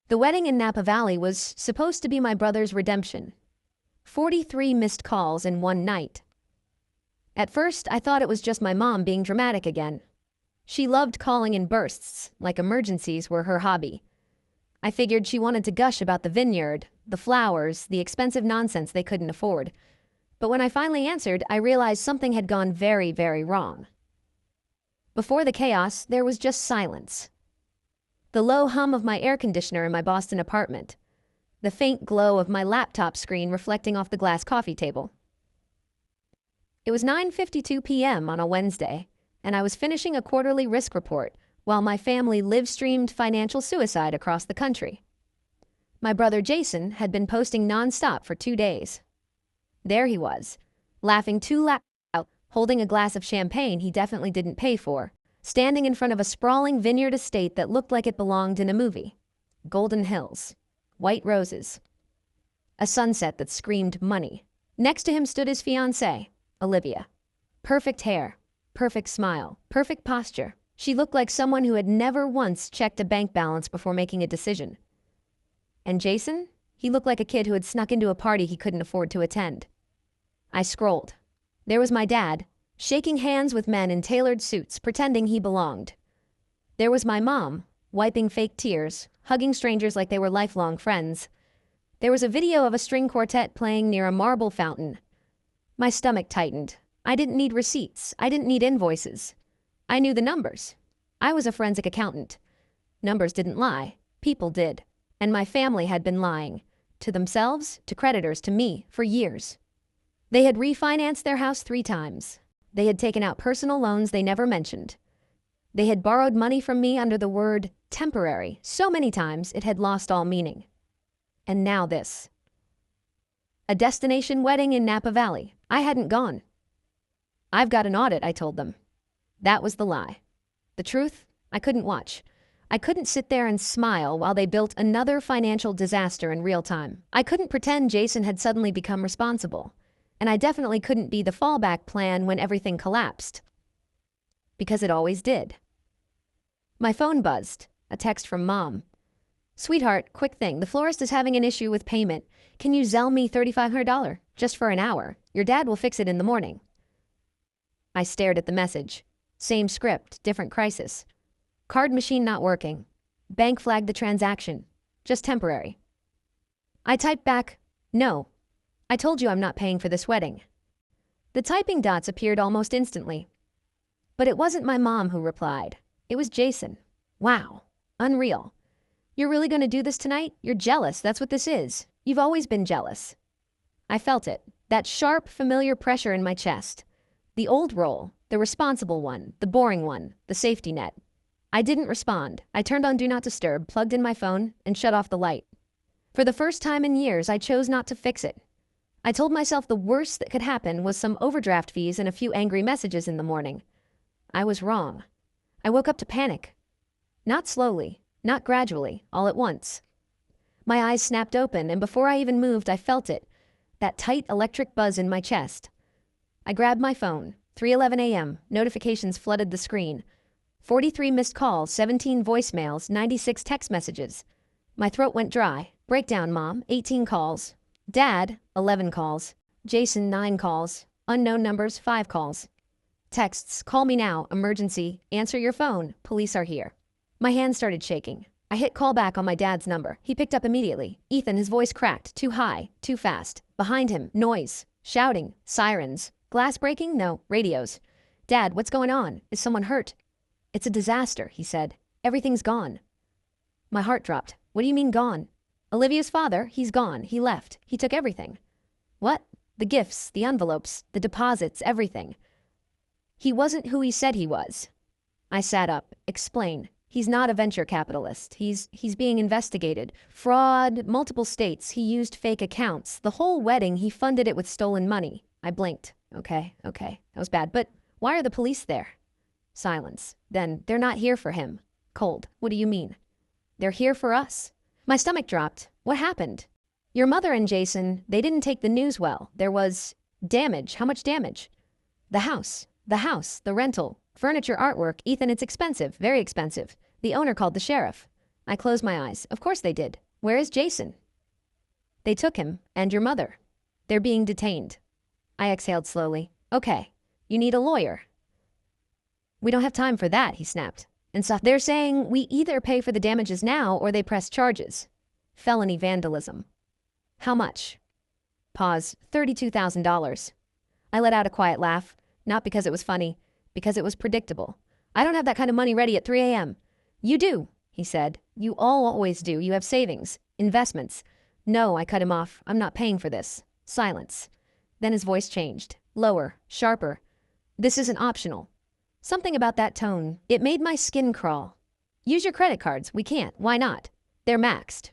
The wedding in Napa Valley was supposed to be my brother's redemption. 43 missed calls in one night. At first, I thought it was just my mom being dramatic again. She loved calling in bursts, like emergencies were her hobby. I figured she wanted to gush about the vineyard, the flowers, the expensive nonsense they couldn't afford. But when I finally answered, I realized something had gone very, very wrong. Before the chaos, there was just silence. The low hum of my air conditioner in my Boston apartment. The faint glow of my laptop screen reflecting off the glass coffee table. It was 9:52 p.m. on a Wednesday, and I was finishing a quarterly risk report while my family live-streamed financial suicide across the country. My brother Jason had been posting non-stop for 2 days. There he was, laughing too loud, holding a glass of champagne he definitely didn't pay for, standing in front of a sprawling vineyard estate that looked like it belonged in a movie. Golden hills, white roses, a sunset that screamed money. Next to him stood his fiancée, Olivia. Perfect hair, perfect smile, perfect posture. She looked like someone who had never once checked a bank balance before making a decision. And Jason? He looked like a kid who had snuck into a party he couldn't afford to attend. I scrolled. There was my dad, shaking hands with men in tailored suits, pretending he belonged. There was my mom, wiping fake tears, hugging strangers like they were lifelong friends. There was a video of a string quartet playing near a marble fountain. My stomach tightened. I didn't need receipts. I didn't need invoices. I knew the numbers. I was a forensic accountant. Numbers didn't lie. People did. And my family had been lying. To themselves, to creditors, to me, for years. They had refinanced their house 3 times. They had taken out personal loans they never mentioned. They had borrowed money from me under the word temporary so many times it had lost all meaning. And now this. A destination wedding in Napa Valley. I hadn't gone. I've got an audit, I told them. That was the lie. The truth, I couldn't watch. I couldn't sit there and smile while they built another financial disaster in real time. I couldn't pretend Jason had suddenly become responsible. And I definitely couldn't be the fallback plan when everything collapsed. Because it always did. My phone buzzed. A text from Mom. "Sweetheart, quick thing. The florist is having an issue with payment. Can you Zelle me $3,500? Just for an hour. Your dad will fix it in the morning." I stared at the message. Same script, different crisis. Card machine not working. Bank flagged the transaction. Just temporary. I typed back, "No. I told you I'm not paying for this wedding." The typing dots appeared almost instantly. But it wasn't my mom who replied. It was Jason. Wow. Unreal. "You're really going to do this tonight? You're jealous, that's what this is. You've always been jealous." I felt it. That sharp, familiar pressure in my chest. The old role, the responsible one, the boring one, the safety net. I didn't respond. I turned on Do Not Disturb, plugged in my phone, and shut off the light. For the first time in years, I chose not to fix it. I told myself the worst that could happen was some overdraft fees and a few angry messages in the morning. I was wrong. I woke up to panic. Not slowly, not gradually, all at once. My eyes snapped open, and before I even moved, I felt it. That tight electric buzz in my chest. I grabbed my phone. 3:11 a.m. Notifications flooded the screen. 43 missed calls, 17 voicemails, 96 text messages. My throat went dry. Breakdown, Mom, 18 calls. Dad, 11 calls. Jason, 9 calls. Unknown numbers, 5 calls. Texts, "Call me now, emergency, answer your phone, police are here." My hand started shaking. I hit call back on my dad's number. He picked up immediately. Ethan, his voice cracked, too high, too fast. Behind him, noise, shouting, sirens. Glass breaking? No, radios. "Dad, what's going on? Is someone hurt?" "It's a disaster," he said. "Everything's gone." My heart dropped. "What do you mean gone?" "Olivia's father, he's gone. He left. He took everything." "What?" "The gifts, the envelopes, the deposits, everything." "He wasn't who he said he was." I sat up. "Explain." "He's not a venture capitalist. He's being investigated. Fraud, multiple states. He used fake accounts. The whole wedding, he funded it with stolen money." I blinked. Okay. That was bad. "But why are the police there?" Silence. Then, "They're not here for him." Cold. "What do you mean?" "They're here for us." My stomach dropped. "What happened?" "Your mother and Jason, they didn't take the news well. There was damage." "How much damage?" The house, the rental, furniture, artwork. Ethan, it's expensive, very expensive. The owner called the sheriff." I closed my eyes. Of course they did. Where is Jason? They took him, and your mother. They're being detained. I exhaled slowly. Okay, you need a lawyer. We don't have time for that, he snapped. And so they're saying we either pay for the damages now or they press charges. Felony vandalism. How much? Pause. $32,000. I let out a quiet laugh, not because it was funny, because it was predictable. I don't have that kind of money ready at 3 a.m. You do, he said. You all always do. You have savings, investments. No, I cut him off. I'm not paying for this. Silence. Then his voice changed. Lower, sharper. This isn't optional. Something about that tone, it made my skin crawl. Use your credit cards. We can't. Why not? They're maxed.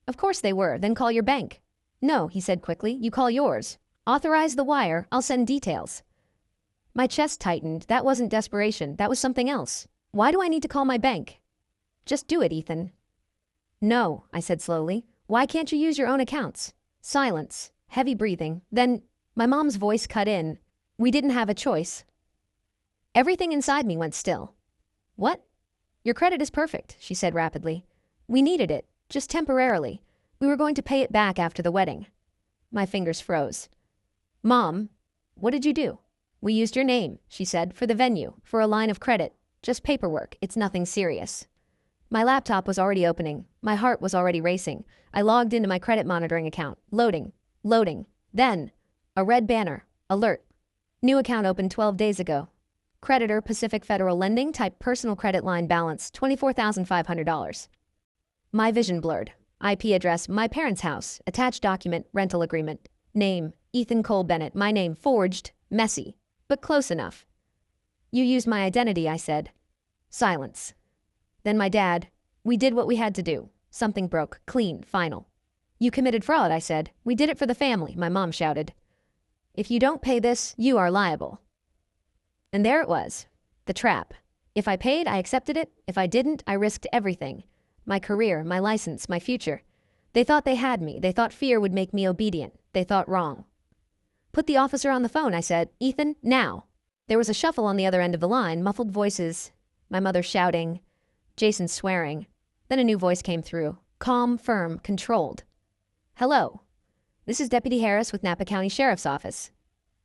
Of course they were. Then call your bank. No, he said quickly. You call yours. Authorize the wire. I'll send details. My chest tightened. That wasn't desperation. That was something else. Why do I need to call my bank? Just do it, Ethan. No, I said slowly. Why can't you use your own accounts? Silence. Heavy breathing. Then my mom's voice cut in. We didn't have a choice. Everything inside me went still. What? Your credit is perfect, she said rapidly. We needed it, just temporarily. We were going to pay it back after the wedding. My fingers froze. Mom, what did you do? We used your name, she said, for the venue, for a line of credit. Just paperwork, it's nothing serious. My laptop was already opening. My heart was already racing. I logged into my credit monitoring account. Loading. Then, a red banner. Alert. New account opened 12 days ago. Creditor, Pacific Federal Lending, type personal credit line balance, $24,500. My vision blurred. IP address, my parents' house. Attached document, rental agreement. Name, Ethan Cole Bennett. My name forged, messy, but close enough. You used my identity, I said. Silence. Then my dad. We did what we had to do. Something broke. Clean. Final. You committed fraud, I said. We did it for the family, my mom shouted. If you don't pay this, you are liable. And there it was. The trap. If I paid, I accepted it. If I didn't, I risked everything. My career, my license, my future. They thought they had me. They thought fear would make me obedient. They thought wrong. Put the officer on the phone, I said. Ethan, now. There was a shuffle on the other end of the line, muffled voices. My mother shouting. Jason swearing. Then a new voice came through. Calm, firm, controlled. Hello. This is Deputy Harris with Napa County Sheriff's Office.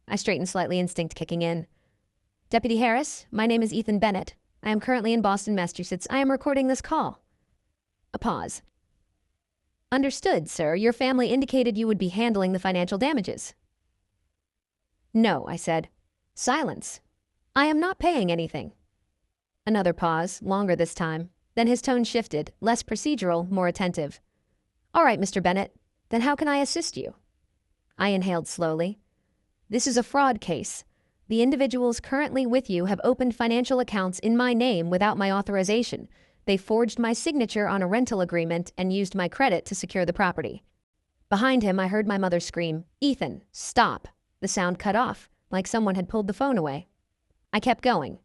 I straightened slightly, instinct kicking in. Deputy Harris, my name is Ethan Bennett. I am currently in Boston, Massachusetts. I am recording this call. A pause. Understood, sir. Your family indicated you would be handling the financial damages. No, I said. Silence. I am not paying anything. Another pause, longer this time. Then his tone shifted, less procedural, more attentive. All right, Mr. Bennett. Then how can I assist you? I inhaled slowly. This is a fraud case. The individuals currently with you have opened financial accounts in my name without my authorization. They forged my signature on a rental agreement and used my credit to secure the property. Behind him, I heard my mother scream, Ethan, stop. The sound cut off, like someone had pulled the phone away. I kept going.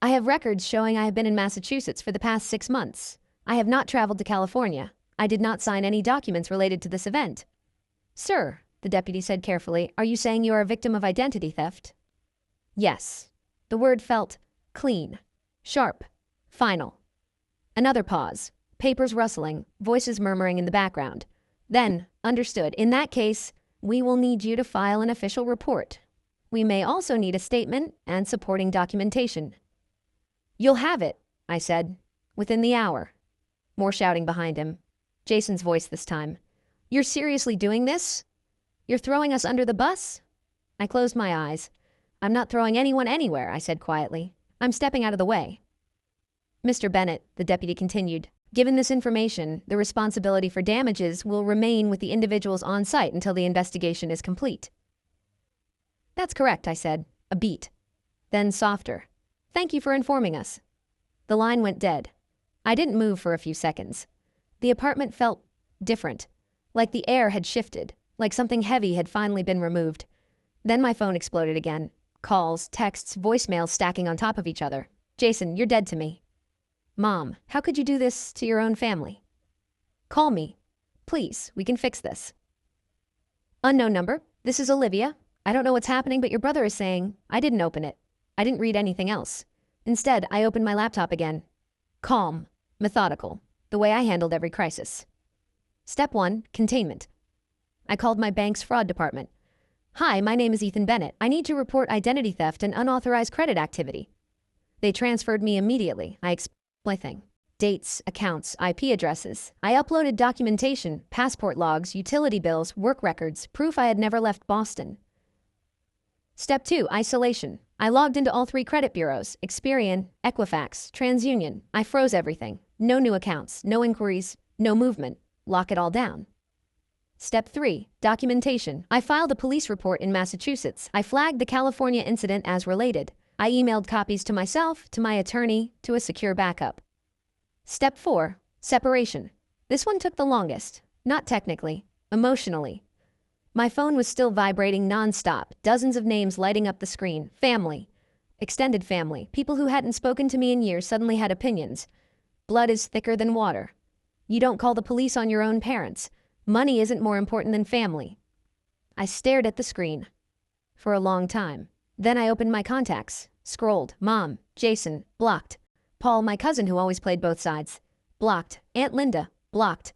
I have records showing I have been in Massachusetts for the past 6 months. I have not traveled to California. I did not sign any documents related to this event. Sir, the deputy said carefully, are you saying you are a victim of identity theft? Yes. The word felt clean, sharp, final. Another pause, papers rustling, voices murmuring in the background. Then, understood, in that case, we will need you to file an official report. We may also need a statement and supporting documentation. You'll have it, I said, within the hour. More shouting behind him. Jason's voice this time. You're seriously doing this? You're throwing us under the bus? I closed my eyes. I'm not throwing anyone anywhere, I said quietly. I'm stepping out of the way. Mr. Bennett, the deputy continued, given this information, the responsibility for damages will remain with the individuals on site until the investigation is complete. That's correct, I said, a beat. Then softer. Thank you for informing us. The line went dead. I didn't move for a few seconds. The apartment felt different, like the air had shifted, like something heavy had finally been removed. Then my phone exploded again. Calls, texts, voicemails stacking on top of each other. Jason, you're dead to me. Mom, how could you do this to your own family? Call me. Please, we can fix this. Unknown number. This is Olivia. I don't know what's happening, but your brother is saying, I didn't open it. I didn't read anything else. Instead, I opened my laptop again. Calm. Methodical. the way I handled every crisis. Step 1. Containment. I called my bank's fraud department. "Hi, my name is Ethan Bennett. I need to report identity theft and unauthorized credit activity." They transferred me immediately. I explained everything. Dates, accounts, IP addresses. I uploaded documentation, passport logs, utility bills, work records, proof I had never left Boston. Step 2. Isolation. I logged into all 3 credit bureaus, Experian, Equifax, TransUnion. I froze everything. No new accounts, no inquiries, no movement. Lock it all down. Step 3. Documentation. I filed a police report in Massachusetts. I flagged the California incident as related. I emailed copies to myself, to my attorney, to a secure backup. Step 4. Separation. This one took the longest. Not technically, emotionally. My phone was still vibrating non-stop, dozens of names lighting up the screen. Family. Extended family. People who hadn't spoken to me in years suddenly had opinions. Blood is thicker than water. You don't call the police on your own parents. Money isn't more important than family. I stared at the screen for a long time. Then I opened my contacts, scrolled. Mom, Jason, blocked. Paul, my cousin who always played both sides, blocked. Aunt Linda, blocked.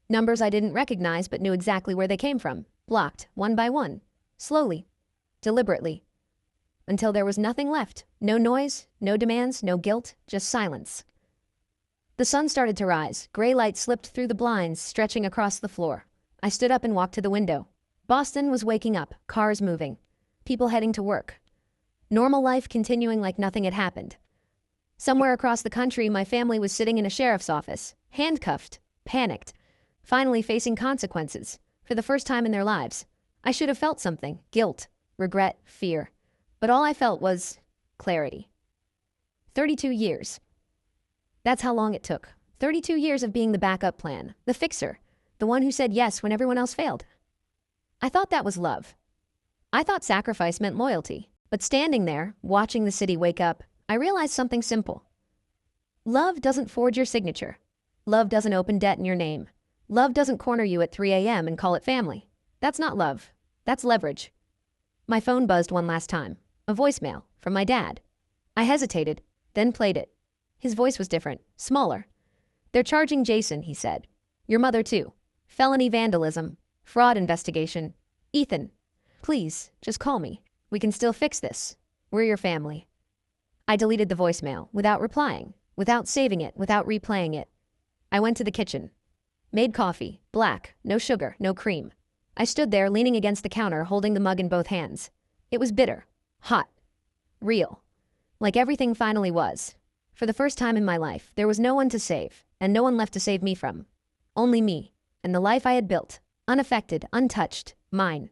Numbers I didn't recognize but knew exactly where they came from, blocked, one by one, slowly, deliberately, until there was nothing left. No noise, no demands, no guilt, just silence. The sun started to rise. Gray light slipped through the blinds, stretching across the floor. I stood up and walked to the window. Boston was waking up, cars moving, people heading to work. Normal life continuing like nothing had happened. Somewhere across the country, my family was sitting in a sheriff's office, handcuffed, panicked, finally facing consequences, for the first time in their lives. I should have felt something, guilt, regret, fear. But all I felt was clarity. 32 years. That's how long it took. 32 years of being the backup plan, the fixer, the one who said yes when everyone else failed. I thought that was love. I thought sacrifice meant loyalty. But standing there, watching the city wake up, I realized something simple. Love doesn't forge your signature. Love doesn't open debt in your name. Love doesn't corner you at 3 a.m. and call it family. That's not love. That's leverage. My phone buzzed one last time. A voicemail from my dad. I hesitated, then played it. His voice was different, smaller. "They're charging Jason," he said. "Your mother too. Felony vandalism. Fraud investigation. Ethan, please, just call me. We can still fix this. We're your family." I deleted the voicemail, without replying, without saving it, without replaying it. I went to the kitchen. Made coffee, black, no sugar, no cream. I stood there leaning against the counter, holding the mug in both hands. It was bitter, hot, real. Like everything finally was. For the first time in my life, there was no one to save, and no one left to save me from. Only me, and the life I had built, unaffected, untouched, mine.